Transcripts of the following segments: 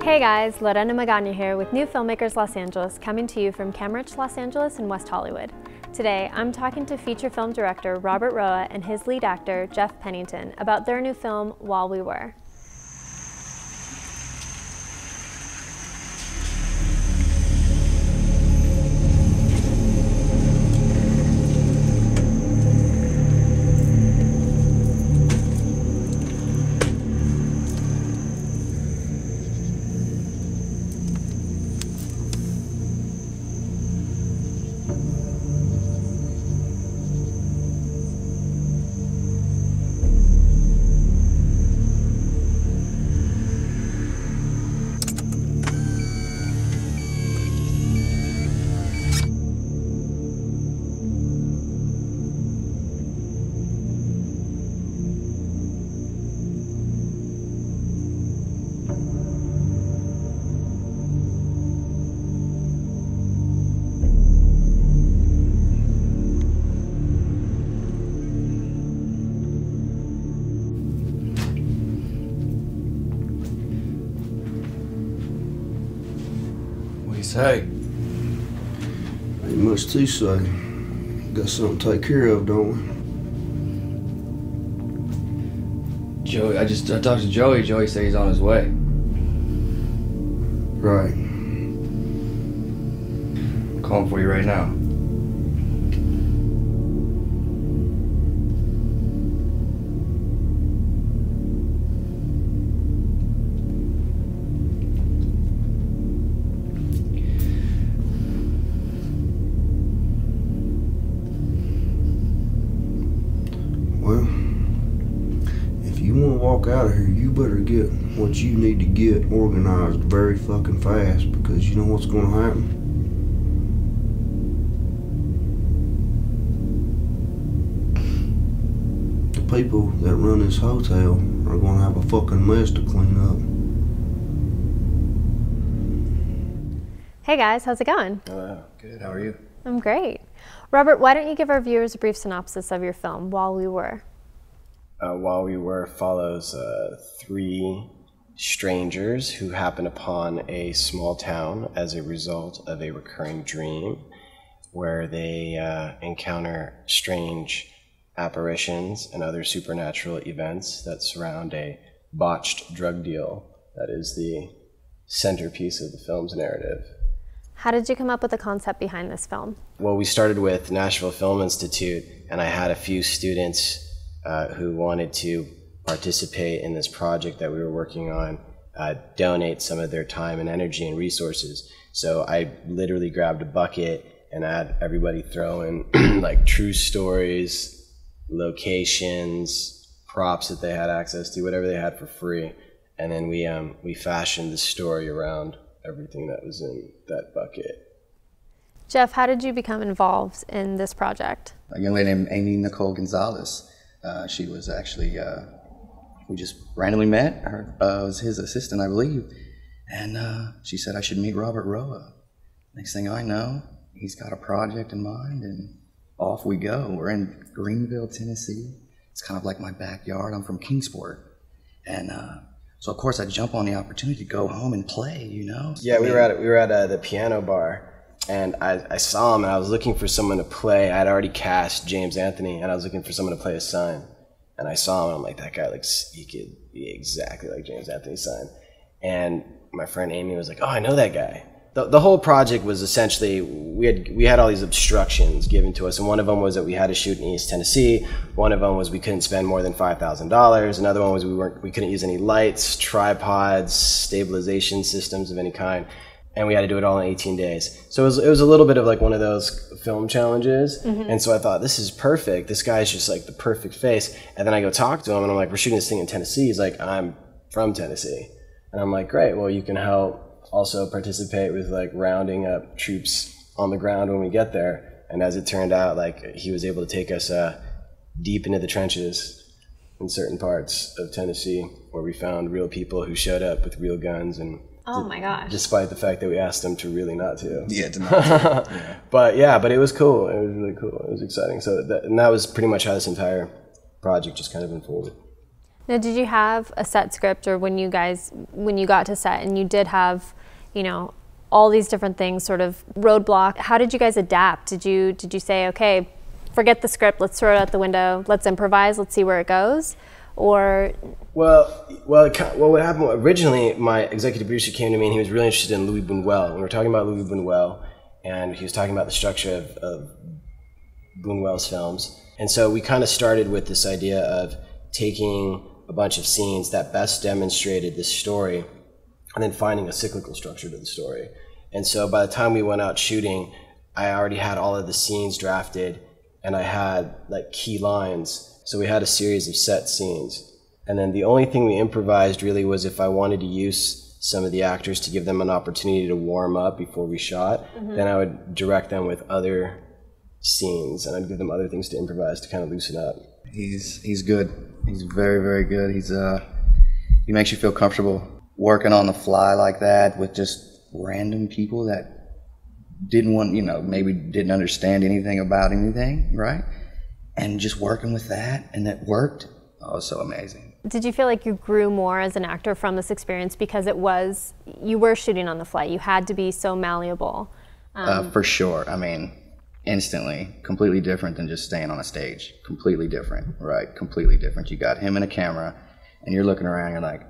Hey guys, Lorrena Magaña here with new Filmmakers Los Angeles, coming to you from Cambridge, Los Angeles and West Hollywood. Today, I'm talking to feature film director Robert Roa and his lead actor, Jeff Pennington, about their new film, While We Were. Say, ain't much to say. Got something to take care of, don't we? Joey, I talked to Joey. Joey said he's on his way. Right. I'm calling for you right now. Well, if you want to walk out of here, you better get what you need to get organized very fucking fast, because you know what's going to happen. The people that run this hotel are going to have a fucking mess to clean up. Hey guys, how's it going? Good, how are you? I'm great. Robert, why don't you give our viewers a brief synopsis of your film, While We Were? While We Were follows three strangers who happen upon a small town as a result of a recurring dream where they encounter strange apparitions and other supernatural events that surround a botched drug deal that is the centerpiece of the film's narrative. How did you come up with the concept behind this film? Well, we started with Nashville Film Institute, and I had a few students who wanted to participate in this project that we were working on, donate some of their time and energy and resources. So I literally grabbed a bucket and had everybody throw in like true stories, locations, props that they had access to, whatever they had for free. And then we fashioned the story around everything that was in that bucket. Jeff, how did you become involved in this project? A young lady named Amy Nicole Gonzalez. She was actually, we just randomly met. I was his assistant, I believe. And she said I should meet Robert Roa. Next thing I know, he's got a project in mind, and off we go. We're in Greenville, Tennessee. It's kind of like my backyard. I'm from Kingsport. And so of course I jump on the opportunity to go home and play, you know? Yeah, we were at the piano bar, and I saw him, and I was looking for someone to play. I had already cast James Anthony, and I was looking for someone to play his son. And I saw him, and I'm like, that guy looks, he could be exactly like James Anthony's son. And my friend Amy was like, oh, I know that guy. The whole project was essentially, we had all these obstructions given to us, and one of them was that we had to shoot in East Tennessee. One of them was we couldn't spend more than $5,000. Another one was we couldn't use any lights, tripods, stabilization systems of any kind, and we had to do it all in 18 days. So it was a little bit of like one of those film challenges, and so I thought, this is perfect. This guy's just like the perfect face. And then I go talk to him, and I'm like, we're shooting this thing in Tennessee. He's like, I'm from Tennessee. And I'm like, great, well, you can help also participate with like rounding up troops on the ground when we get there. And as it turned out, like he was able to take us deep into the trenches in certain parts of Tennessee, where we found real people who showed up with real guns, and Oh my gosh. despite the fact that we asked them to really not to. Yeah, to not to. Yeah. But it was cool. It was really cool. It was exciting. So that was pretty much how this entire project just kind of unfolded. Now, did you have a set script, or when you got to set and you did have, you know, all these different things sort of roadblock, how did you guys adapt? Did you say, okay, forget the script, let's throw it out the window, let's improvise, let's see where it goes? Or well, what happened originally, my executive producer came to me and he was really interested in Louis Buñuel. We were talking about Louis Buñuel, and he was talking about the structure of Buñuel's films. And so we kind of started with this idea of taking a bunch of scenes that best demonstrated this story and then finding a cyclical structure to the story. And so by the time we went out shooting, I already had all of the scenes drafted and I had like key lines. So we had a series of set scenes. And then the only thing we improvised really was if I wanted to use some of the actors to give them an opportunity to warm up before we shot, then I would direct them with other scenes and I'd give them other things to improvise to kind of loosen up. He's good. He's very, very good. He makes you feel comfortable working on the fly like that with just random people that maybe didn't understand anything about anything, right? And just working with that, and that worked. Oh, it was so amazing. did you feel like you grew more as an actor from this experience because you were shooting on the fly? You had to be so malleable. For sure. I mean, instantly, completely different than just staying on a stage. Completely different, right? Completely different. You got him and a camera, and you're looking around, you're like,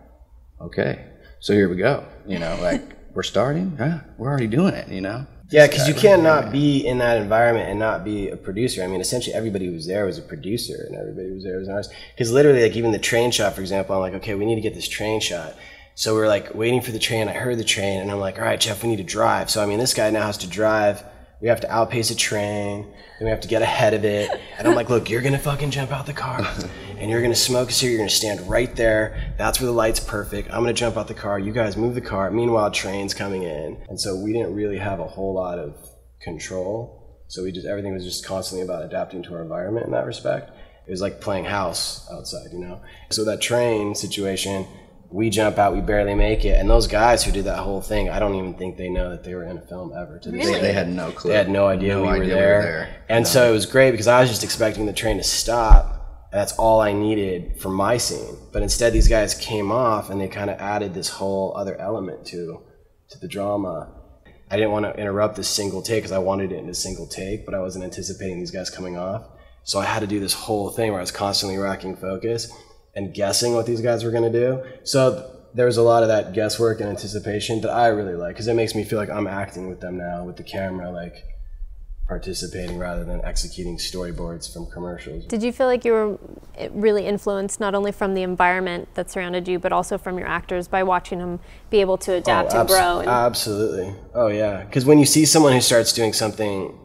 okay, so here we go. You know, like, we're starting? Huh? We're already doing it, you know? Yeah, because you can't not be in that environment and not be a producer. I mean, essentially everybody who was there was a producer, and everybody who was there was an artist. Because literally, like, even the train shot, for example, I'm like, okay, we need to get this train shot. So we're like waiting for the train. I heard the train, and I'm like, all right, Jeff, we need to drive. So I mean, this guy now has to drive. We have to outpace a train, then we have to get ahead of it. And I'm like, look, you're gonna fucking jump out the car, and you're gonna smoke a cigarette. You're gonna stand right there. That's where the light's perfect. I'm gonna jump out the car. You guys move the car. Meanwhile, train's coming in, and so we didn't really have a whole lot of control. So everything was just constantly about adapting to our environment in that respect. It was like playing house outside, you know. So that train situation, we jump out, we barely make it, and those guys who did that whole thing, I don't even think they know that they were in a film ever. To this day. They had no clue. They had no idea we were there. And so it was great because I was just expecting the train to stop, and that's all I needed for my scene. But instead, these guys came off, and they kind of added this whole other element to the drama. I didn't want to interrupt this single take because I wanted it in a single take, but I wasn't anticipating these guys coming off. So I had to do this whole thing where I was constantly racking focus and guessing what these guys were going to do. So there was a lot of that guesswork and anticipation that I really like, because it makes me feel like I'm acting with them now, with the camera, like participating rather than executing storyboards from commercials. Did you feel like you were really influenced not only from the environment that surrounded you, but also from your actors by watching them be able to adapt and grow? Absolutely. Oh yeah, because when you see someone who starts doing something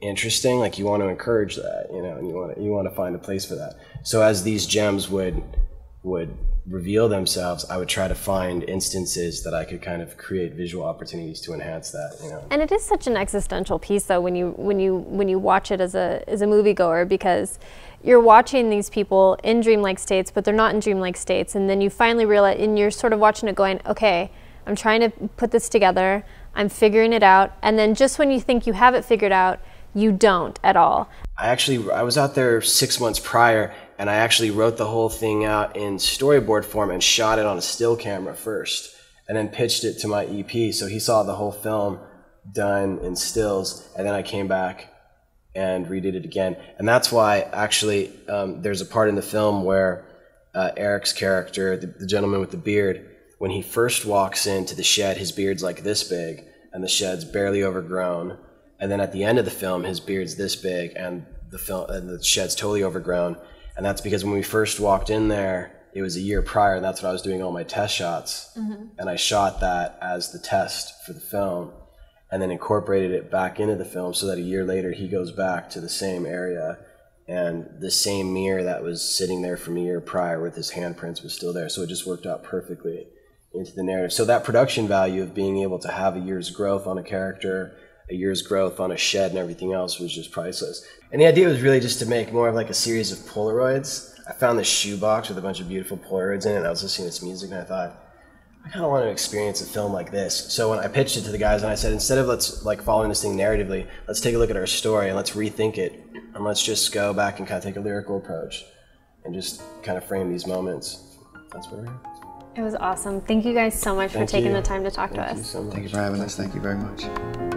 interesting, like, you want to encourage that, you know, and you want to find a place for that. So as these gems would reveal themselves, I would try to find instances that I could kind of create visual opportunities to enhance that, you know. And it is such an existential piece, though, when you watch it as a moviegoer, because you're watching these people in dreamlike states, but they're not in dreamlike states, and then you finally realize, and you're sort of watching it going, okay, I'm trying to put this together, I'm figuring it out, and then just when you think you have it figured out, you don't at all. I was out there 6 months prior, and I actually wrote the whole thing out in storyboard form and shot it on a still camera first, and then pitched it to my EP. So he saw the whole film done in stills, and then I came back and redid it again. And that's why, actually, there's a part in the film where Eric's character, the gentleman with the beard, when he first walks into the shed, his beard's like this big, and the shed's barely overgrown. And then at the end of the film, his beard's this big, and the shed's totally overgrown. And that's because when we first walked in there, it was a year prior, and that's when I was doing all my test shots. Mm-hmm. And I shot that as the test for the film, and then incorporated it back into the film so that a year later he goes back to the same area, and the same mirror that was sitting there from a year prior with his handprints was still there. So it just worked out perfectly into the narrative. So that production value of being able to have a year's growth on a character, a year's growth on a shed, and everything else was just priceless. And the idea was really just to make more of like a series of Polaroids. I found this shoebox with a bunch of beautiful Polaroids in it, and I was listening to its music, and I thought, I kind of want to experience a film like this. So when I pitched it to the guys, and I said, instead of let's like following this thing narratively, let's take a look at our story and let's rethink it, and let's just go back and kind of take a lyrical approach. and just kind of frame these moments. That's where we're at. It was awesome. Thank you guys so much for taking the time to talk to us. Thank you so much. Thank you for having us. Thank you very much.